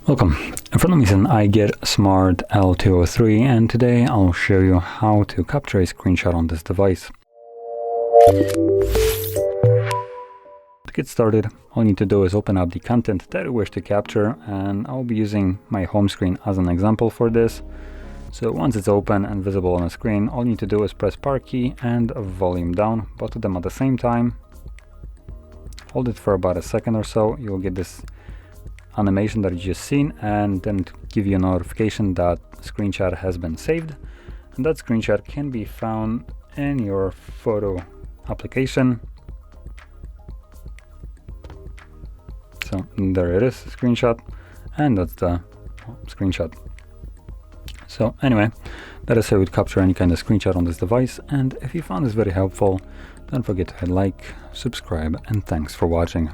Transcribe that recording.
Welcome. In front of me is an IGET Smart L203, and today I'll show you how to capture a screenshot on this device. To get started, all you need to do is open up the content that you wish to capture, and I'll be using my home screen as an example for this. So once it's open and visible on the screen, all you need to do is press power key and volume down, both of them at the same time. Hold it for about a second or so. You'll get this animation that you just seen, and then give you a notification that screenshot has been saved, and that screenshot can be found in your photo application. So there it is, screenshot, and that's the screenshot. So anyway, that is how you would capture any kind of screenshot on this device, and if you found this very helpful, don't forget to hit like, subscribe, and thanks for watching.